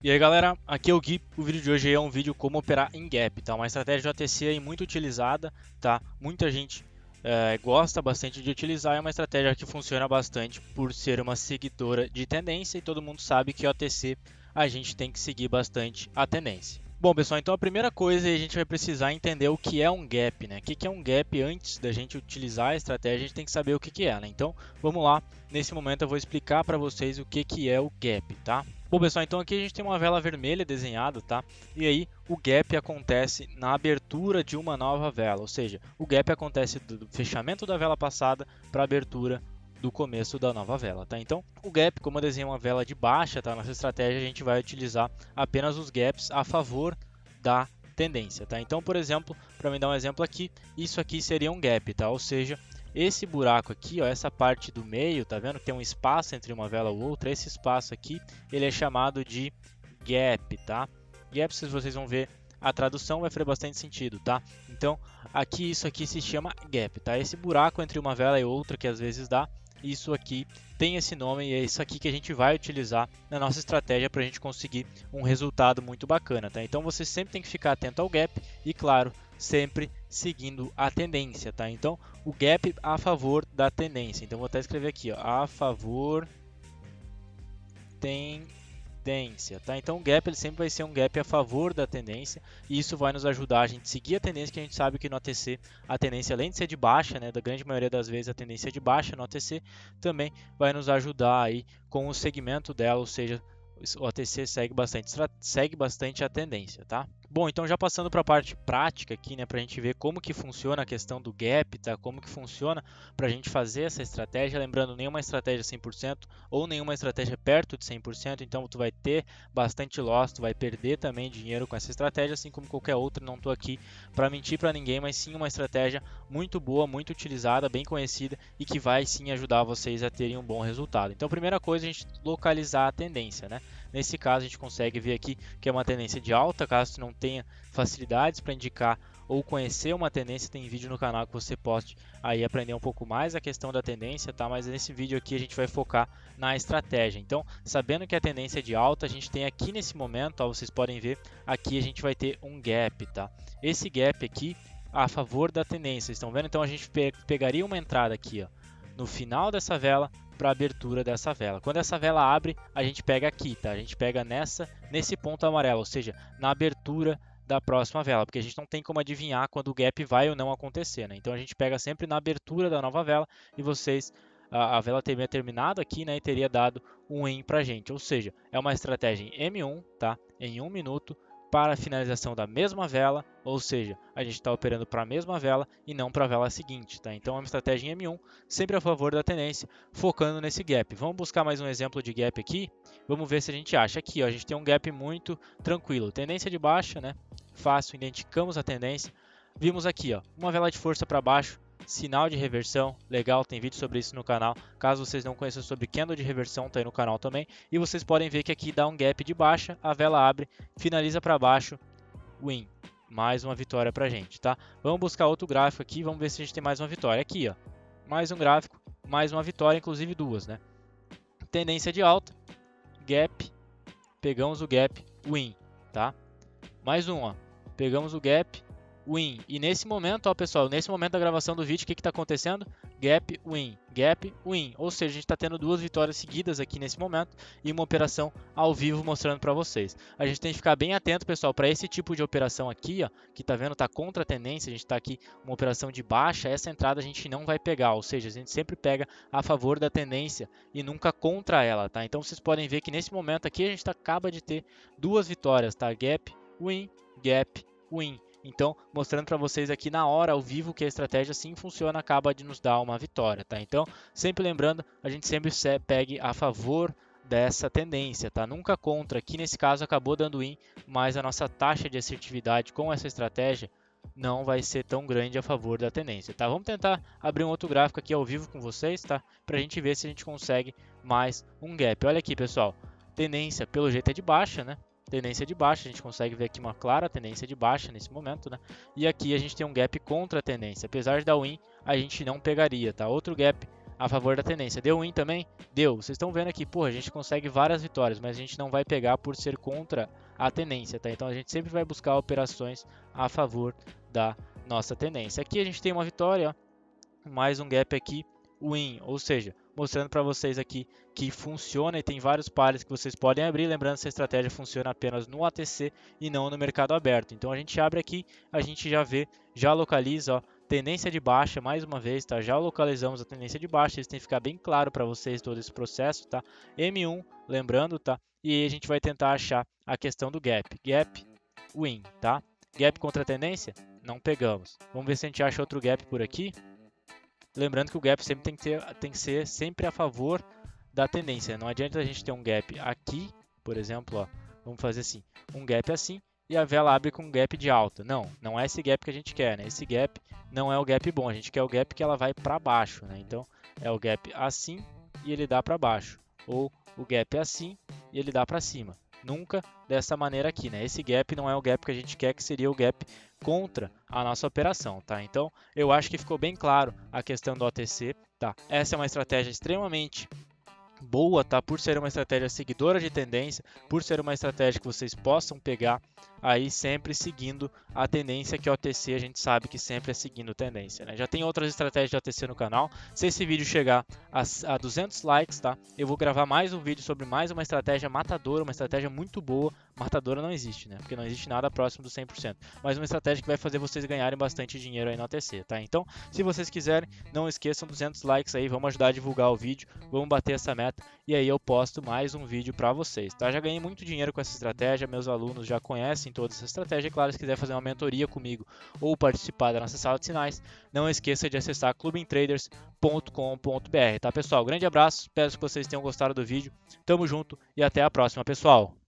E aí galera, aqui é o Gui. O vídeo de hoje é um vídeo como operar em gap, tá? Uma estratégia de OTC aí muito utilizada, tá? Muita gente gosta bastante de utilizar, é uma estratégia que funciona bastante por ser uma seguidora de tendência e todo mundo sabe que OTC a gente tem que seguir bastante a tendência. Bom pessoal, então a primeira coisa é a gente vai precisar entender o que é um gap, né? O que é um gap antes da gente utilizar a estratégia, a gente tem que saber o que é, né? Então vamos lá, nesse momento eu vou explicar para vocês o que é o gap, tá? Bom pessoal, então aqui a gente tem uma vela vermelha desenhada, tá? E aí o gap acontece na abertura de uma nova vela, ou seja, o gap acontece do fechamento da vela passada para a abertura do começo da nova vela, tá? Então, o gap, como eu desenhei uma vela de baixa, tá? Nessa estratégia a gente vai utilizar apenas os gaps a favor da tendência, tá? Então, por exemplo, para me dar um exemplo aqui, isso aqui seria um gap, tá? Ou seja, esse buraco aqui, ó, essa parte do meio, tá vendo? Tem um espaço entre uma vela ou outra. Esse espaço aqui, ele é chamado de gap, tá? Gap, se vocês vão ver a tradução, vai fazer bastante sentido, tá? Então, aqui isso aqui se chama gap, tá? Esse buraco entre uma vela e outra que às vezes dá, isso aqui tem esse nome e é isso aqui que a gente vai utilizar na nossa estratégia para a gente conseguir um resultado muito bacana, tá? Então, você sempre tem que ficar atento ao gap e, claro, sempre seguindo a tendência, tá? Então, o gap a favor da tendência. Então, vou até escrever aqui, ó, a favor tendência, tá? Então, o gap ele sempre vai ser um gap a favor da tendência e isso vai nos ajudar a gente seguir a tendência, que a gente sabe que no ATC a tendência, além de ser de baixa, né, da grande maioria das vezes a tendência é de baixa no ATC, também vai nos ajudar aí com o segmento dela, ou seja, o ATC segue bastante a tendência, tá? Bom, então já passando para a parte prática aqui, né, para a gente ver como que funciona a questão do gap, tá? Como que funciona para a gente fazer essa estratégia, lembrando, nenhuma estratégia 100% ou nenhuma estratégia perto de 100%, então tu vai ter bastante loss, tu vai perder também dinheiro com essa estratégia, assim como qualquer outra, não estou aqui para mentir para ninguém, mas sim uma estratégia muito boa, muito utilizada, bem conhecida e que vai sim ajudar vocês a terem um bom resultado. Então, a primeira coisa é a gente localizar a tendência, né? Nesse caso, a gente consegue ver aqui que é uma tendência de alta, caso tu não tenha facilidades para indicar ou conhecer uma tendência, tem vídeo no canal que você pode aí aprender um pouco mais a questão da tendência, tá? Mas nesse vídeo aqui a gente vai focar na estratégia. Então, sabendo que a tendência é de alta, a gente tem aqui nesse momento, ó, vocês podem ver, aqui a gente vai ter um gap, tá? Esse gap aqui a favor da tendência, vocês estão vendo? Então a gente pegaria uma entrada aqui, ó, no final dessa vela para a abertura dessa vela. Quando essa vela abre, a gente pega aqui, tá? A gente pega nesse ponto amarelo, ou seja, na abertura da próxima vela, porque a gente não tem como adivinhar quando o gap vai ou não acontecer, né? Então a gente pega sempre na abertura da nova vela e vocês a vela teria terminado aqui, né, e teria dado um win pra gente, ou seja, é uma estratégia em M1, tá? Em 1 minuto para a finalização da mesma vela, ou seja, a gente está operando para a mesma vela e não para a vela seguinte, tá? Então é uma estratégia em M1, sempre a favor da tendência, focando nesse gap. Vamos buscar mais um exemplo de gap aqui, vamos ver se a gente acha. Aqui, ó, a gente tem um gap muito tranquilo, tendência de baixa, né? Fácil, identificamos a tendência. Vimos aqui, ó, uma vela de força para baixo, sinal de reversão, legal, tem vídeo sobre isso no canal. Caso vocês não conheçam sobre candle de reversão, tá aí no canal também. E vocês podem ver que aqui dá um gap de baixa, a vela abre, finaliza para baixo, win. Mais uma vitória pra gente, tá? Vamos buscar outro gráfico aqui, vamos ver se a gente tem mais uma vitória. Aqui, ó, mais um gráfico, mais uma vitória, inclusive duas, né? Tendência de alta, gap, pegamos o gap, win, tá? Mais um, ó, pegamos o gap, win. E nesse momento, ó, pessoal, nesse momento da gravação do vídeo, o que está acontecendo? Gap, win. Ou seja, a gente está tendo duas vitórias seguidas aqui nesse momento e uma operação ao vivo mostrando para vocês. A gente tem que ficar bem atento, pessoal, para esse tipo de operação aqui, ó, que tá vendo, tá contra a tendência, a gente está aqui uma operação de baixa, essa entrada a gente não vai pegar, ou seja, a gente sempre pega a favor da tendência e nunca contra ela, tá? Então vocês podem ver que nesse momento aqui a gente acaba de ter duas vitórias, tá? Gap, win. Então, mostrando para vocês aqui na hora, ao vivo, que a estratégia sim funciona, acaba de nos dar uma vitória, tá? Então, sempre lembrando, a gente sempre pegue a favor dessa tendência, tá? Nunca contra. Aqui nesse caso acabou dando win, mas a nossa taxa de assertividade com essa estratégia não vai ser tão grande a favor da tendência, tá? Vamos tentar abrir um outro gráfico aqui ao vivo com vocês, tá? Pra gente ver se a gente consegue mais um gap. Olha aqui, pessoal. Tendência, pelo jeito, é de baixa, né? Tendência de baixa, a gente consegue ver aqui uma clara tendência de baixa nesse momento, né? E aqui a gente tem um gap contra a tendência, apesar de dar win, a gente não pegaria, tá? Outro gap a favor da tendência. Deu win também? Deu. Vocês estão vendo aqui, porra, a gente consegue várias vitórias, mas a gente não vai pegar por ser contra a tendência, tá? Então a gente sempre vai buscar operações a favor da nossa tendência. Aqui a gente tem uma vitória, ó, mais um gap aqui, win, ou seja, mostrando para vocês aqui que funciona e tem vários pares que vocês podem abrir. Lembrando que essa estratégia funciona apenas no ATC e não no mercado aberto. Então a gente abre aqui, a gente já vê, já localiza, ó, tendência de baixa, mais uma vez, tá? Já localizamos a tendência de baixa, isso tem que ficar bem claro para vocês todo esse processo, tá? M1, lembrando, tá? E aí a gente vai tentar achar a questão do gap. Gap, win, tá? Gap contra a tendência? Não pegamos. Vamos ver se a gente acha outro gap por aqui. Lembrando que o gap sempre tem que ser sempre a favor da tendência. Não adianta a gente ter um gap aqui, por exemplo, ó, vamos fazer assim, um gap assim, e a vela abre com um gap de alta. Não, não é esse gap que a gente quer, né? Esse gap não é o gap bom, a gente quer o gap que ela vai para baixo, né? Então, é o gap assim e ele dá para baixo, ou o gap assim e ele dá para cima. Nunca dessa maneira aqui, né? Esse gap não é o gap que a gente quer, que seria o gap contra a nossa operação, tá? Então, eu acho que ficou bem claro a questão do OTC, tá? Essa é uma estratégia extremamente boa, tá? Por ser uma estratégia seguidora de tendência, por ser uma estratégia que vocês possam pegar aí sempre seguindo a tendência, que o OTC a gente sabe que sempre é seguindo tendência, né? Já tem outras estratégias de OTC no canal. Se esse vídeo chegar a 200 likes, tá? Eu vou gravar mais um vídeo sobre mais uma estratégia matadora, uma estratégia muito boa. Matadora não existe, né? Porque não existe nada próximo do 100%. Mas uma estratégia que vai fazer vocês ganharem bastante dinheiro aí no OTC, tá? Então, se vocês quiserem, não esqueçam 200 likes aí, vamos ajudar a divulgar o vídeo, vamos bater essa meta e aí eu posto mais um vídeo para vocês, tá? Já ganhei muito dinheiro com essa estratégia, meus alunos já conhecem toda essa estratégia. E claro, se quiser fazer uma mentoria comigo ou participar da nossa sala de sinais, não esqueça de acessar clubintraders.com.br, tá, pessoal? Grande abraço, espero que vocês tenham gostado do vídeo. Tamo junto e até a próxima, pessoal!